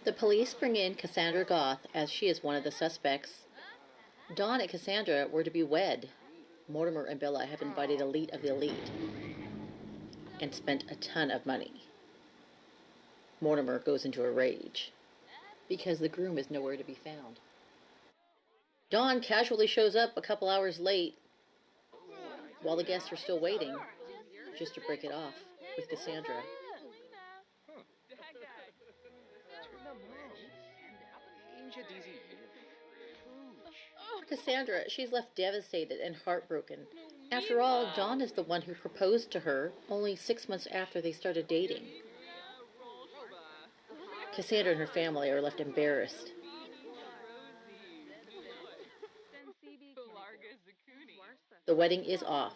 The police bring in Cassandra Goth as she is one of the suspects. Dawn and Cassandra were to be wed. Mortimer and Bella have invited elite of the elite and spent a ton of money. Mortimer goes into a rage because the groom is nowhere to be found. Dawn casually shows up a couple hours late while the guests are still waiting, just to break it off with Cassandra. Cassandra, she's left devastated and heartbroken. After all, Dawn is the one who proposed to her only 6 months after they started dating. Cassandra and her family are left embarrassed. The wedding is off.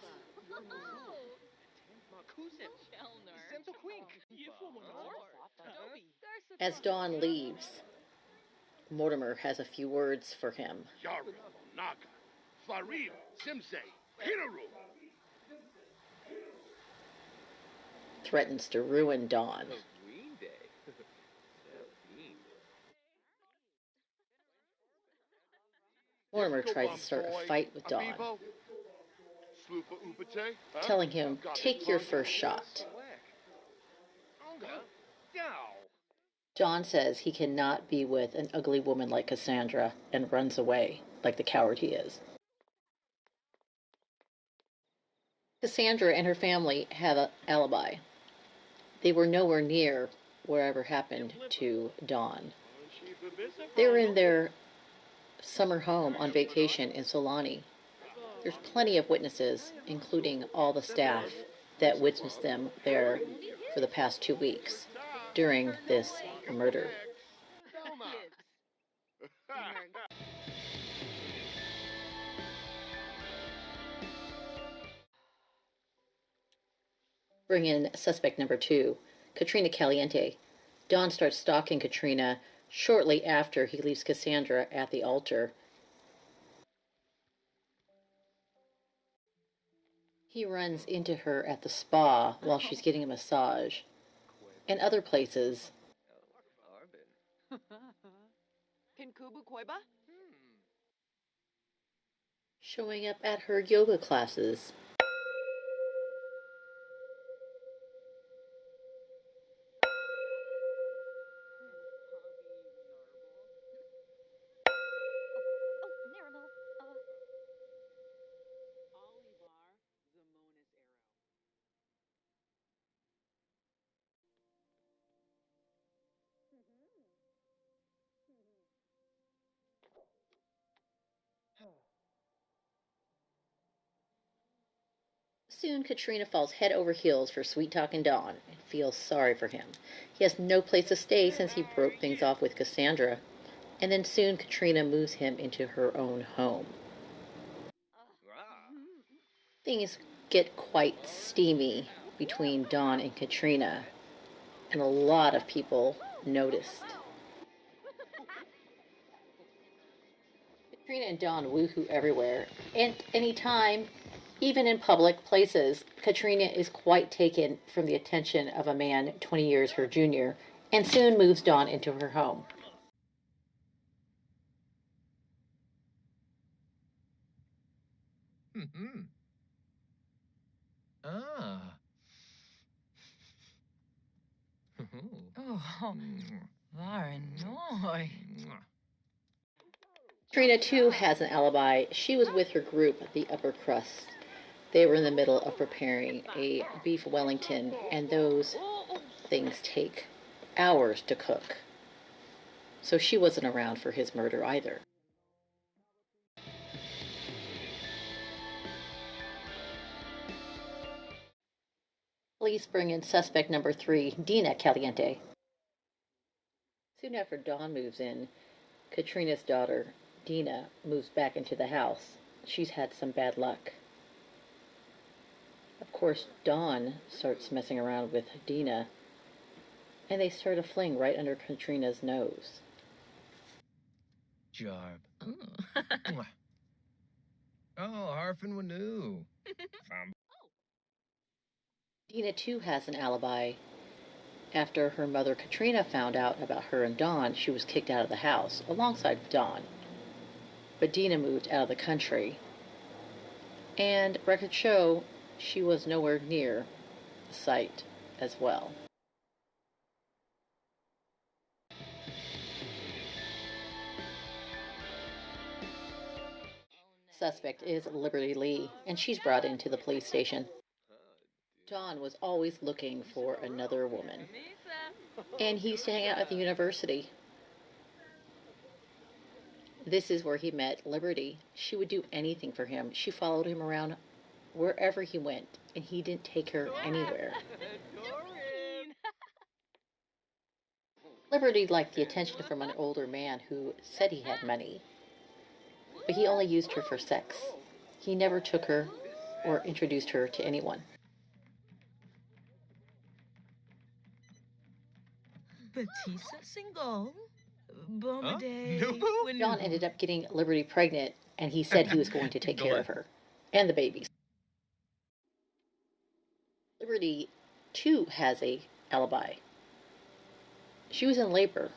As Dawn leaves, Mortimer has a few words for him. Threatens to ruin Dawn. Mortimer tries to start a fight with Dawn, telling him, "Take your first shot." Dawn says he cannot be with an ugly woman like Cassandra and runs away like the coward he is. Cassandra and her family have an alibi. They were nowhere near whatever happened to Dawn. They were in their summer home on vacation in Sulani. There's plenty of witnesses, including all the staff that witnessed them there for the past 2 weeks during this murder. Bring in suspect number 2, Katrina Caliente. Don starts stalking Katrina shortly after he leaves Cassandra at the altar. He runs into her at the spa while she's getting a massage, and other places. Showing up at her yoga classes. Soon, Katrina falls head over heels for sweet-talking Don and feels sorry for him. He has no place to stay since he broke things off with Cassandra, and then soon Katrina moves him into her own home. Things get quite steamy between Don and Katrina, and a lot of people noticed. Katrina and Don woohoo everywhere, and anytime, even in public places. Katrina is quite taken from the attention of a man 20 years her junior, and soon moves Dawn into her home. Katrina, too, has an alibi. She was with her group, the Upper Crust. They were in the middle of preparing a beef Wellington, and those things take hours to cook. So she wasn't around for his murder either. Police bring in suspect number 3, Dina Caliente. Soon after Dawn moves in, Katrina's daughter, Dina moves back into the house, she's had some bad luck. Of course, Don starts messing around with Dina, and they start a fling right under Katrina's nose. Jarb. Oh, Harfin Wanu. Dina, too, has an alibi. After her mother Katrina found out about her and Don, she was kicked out of the house, alongside Don. But Dina moved out of the country, and records show she was nowhere near the site as well. Suspect is Liberty Lee, and she's brought into the police station. Don was always looking for another woman, and he used to hang out at the university. This is where he met Liberty. She would do anything for him. She followed him around wherever he went, and he didn't take her anywhere. Liberty liked the attention from an older man who said he had money, but he only used her for sex. He never took her or introduced her to anyone. Batista single. Huh? John ended up getting Liberty pregnant, and he said he was going to take care of her and the babies. Liberty, too, has a alibi. She was in labor,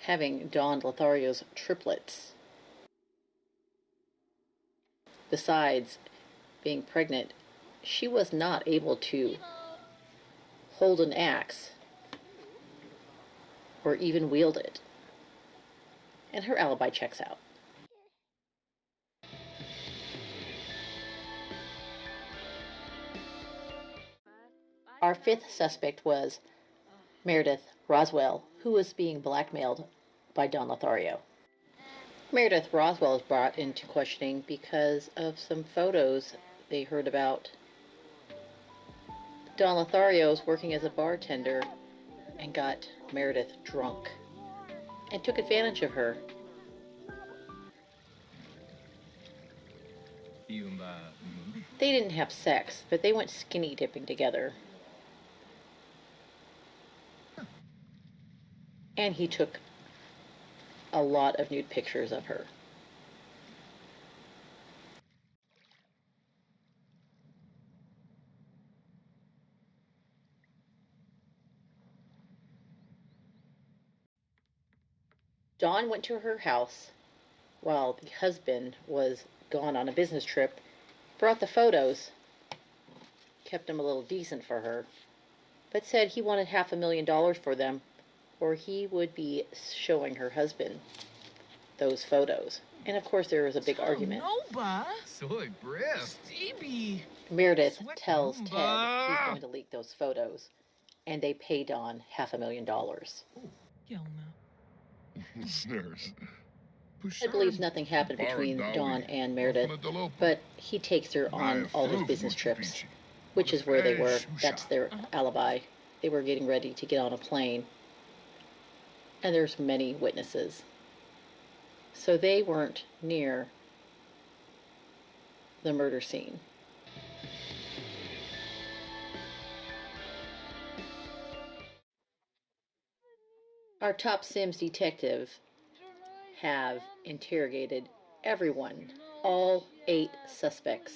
having Don Lothario's triplets. Besides being pregnant, she was not able to hold an axe or even wield it. And her alibi checks out. Our fifth suspect was Meredith Roswell, who was being blackmailed by Don Lothario. Meredith Roswell is brought into questioning because of some photos they heard about. Don Lothario was working as a bartender and got Meredith drunk and took advantage of her. They didn't have sex, but they went skinny dipping together. And he took a lot of nude pictures of her. Dawn went to her house while the husband was gone on a business trip, brought the photos, kept them a little decent for her, but said he wanted $500,000 for them, or he would be showing her husband those photos. And of course there was a big argument. Meredith tells Ted he's going to leak those photos, and they pay Dawn $500,000. Ted believes nothing happened between Dawn and Meredith, but he takes her on all his business trips, which is where they were. That's their alibi. They were getting ready to get on a plane, and there's many witnesses. So they weren't near the murder scene. Our top Sims detective have interrogated everyone, all 8 suspects.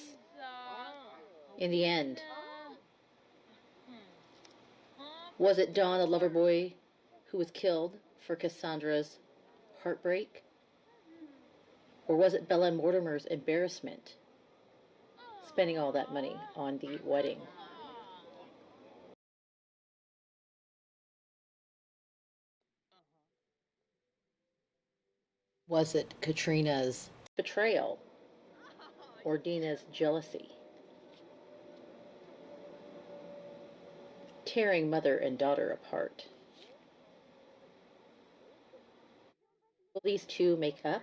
In the end, was it Don, the lover boy, who was killed for Cassandra's heartbreak? Or was it Bella Mortimer's embarrassment, spending all that money on the wedding? Was it Katrina's betrayal or Dina's jealousy? Tearing mother and daughter apart. Will these two make up?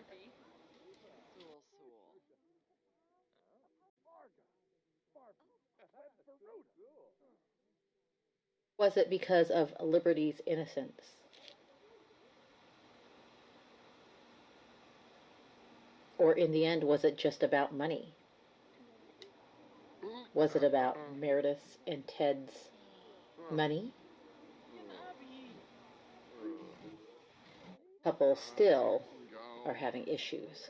Was it because of Liberty's innocence? Or in the end, was it just about money? Was it about Meredith's and Ted's money? Couples still are having issues.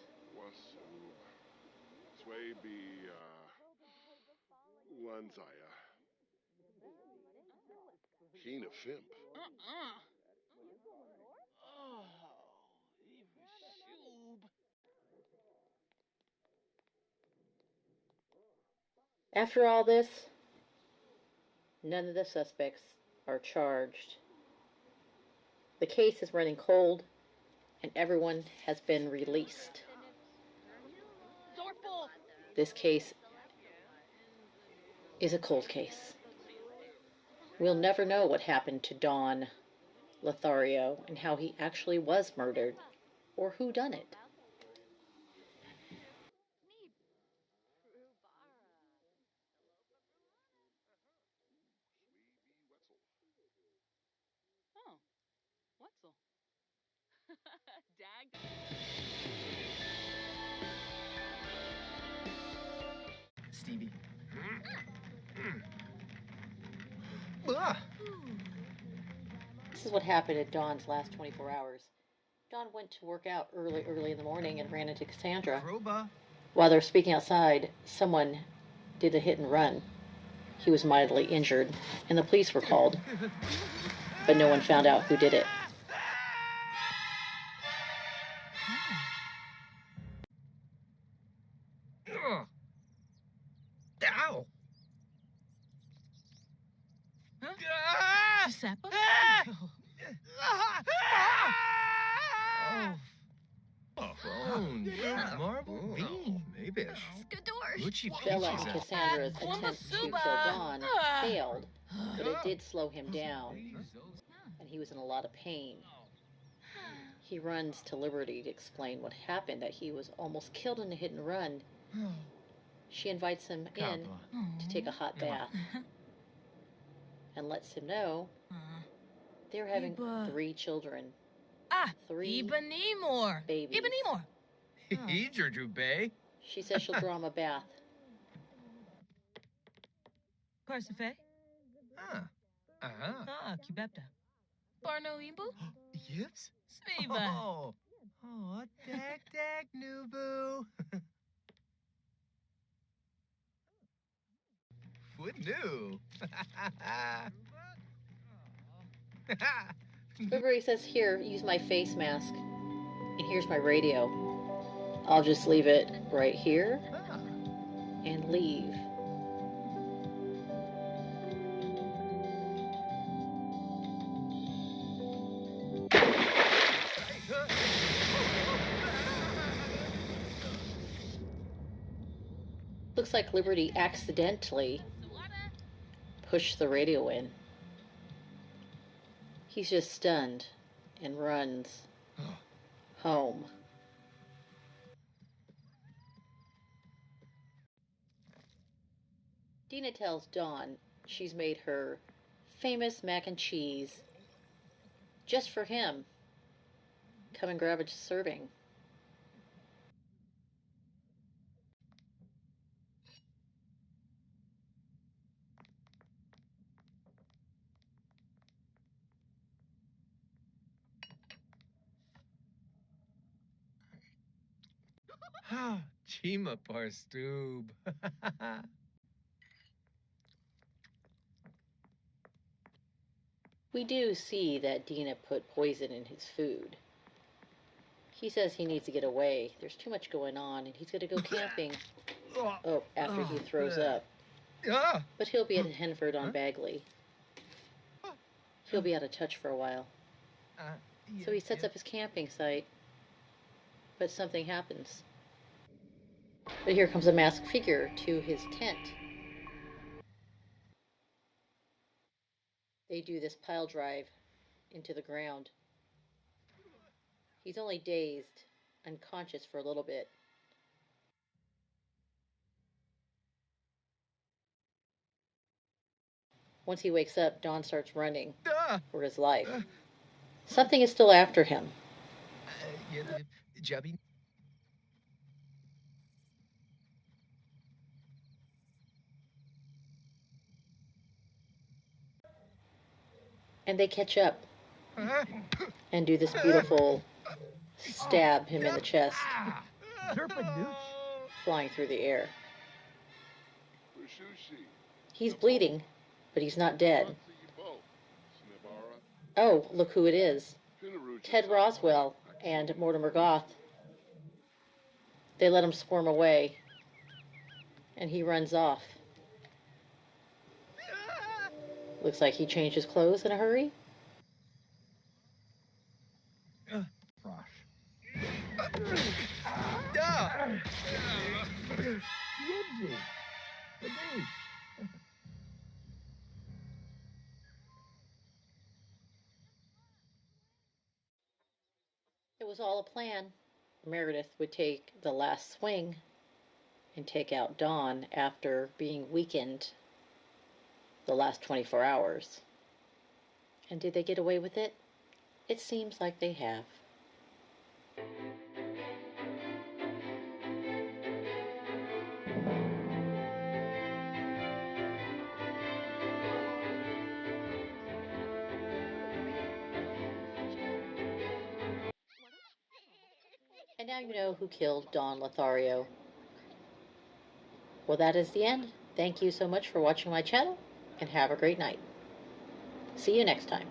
After all this, none of the suspects are charged. The case is running cold, and everyone has been released. This case is a cold case. We'll never know what happened to Don Lothario and how he actually was murdered, or who done it. Stevie. Ah. This is what happened in Don's last 24 hours. Don went to work out early in the morning and ran into Cassandra. Crowbar. While they were speaking outside, someone did a hit and run. He was mildly injured, and the police were called, but no one found out who did it. Ow! Giuseppe? Phone. Marble bean. Maybe. Bella and Cassandra's attempt to kill Don failed, but it did slow him down, and he was in a lot of pain. He runs to Liberty to explain what happened, that he was almost killed in a hit and run. She invites him in to take a hot bath and lets him know they're having 3 children. 3 babies. Jujube. She says she'll draw him a bath. Parsafe? Cubepta. Barno Imbu? Yips? Sviva. Dak, Nubu. What new? Liberty says, here, use my face mask. And here's my radio. I'll just leave it right here and leave. Looks like Liberty accidentally pushed the radio in. He's just stunned and runs home. Dina tells Dawn she's made her famous mac and cheese just for him. Come and grab a serving. Chima Parstoob. We do see that Dina put poison in his food. He says he needs to get away. There's too much going on, and he's going to go camping. Oh, after he throws up. But he'll be at Henford on Bagley. He'll be out of touch for a while. So he sets up his camping site. But something happens. But here comes a masked figure to his tent. They do this pile drive into the ground. He's only dazed, unconscious for a little bit. Once he wakes up, Don starts running for his life. Something is still after him. And they catch up and do this beautiful stab him in the chest, flying through the air. He's bleeding, but he's not dead. Oh, look who it is. Ted Roswell and Mortimer Goth. They let him squirm away, and he runs off. Looks like he changed his clothes in a hurry. It was all a plan. Meredith would take the last swing and take out Don after being weakened the last 24 hours. And did they get away with it? It seems like they have. And now you know who killed Don Lothario. Well, that is the end. Thank you so much for watching my channel, and have a great night. See you next time.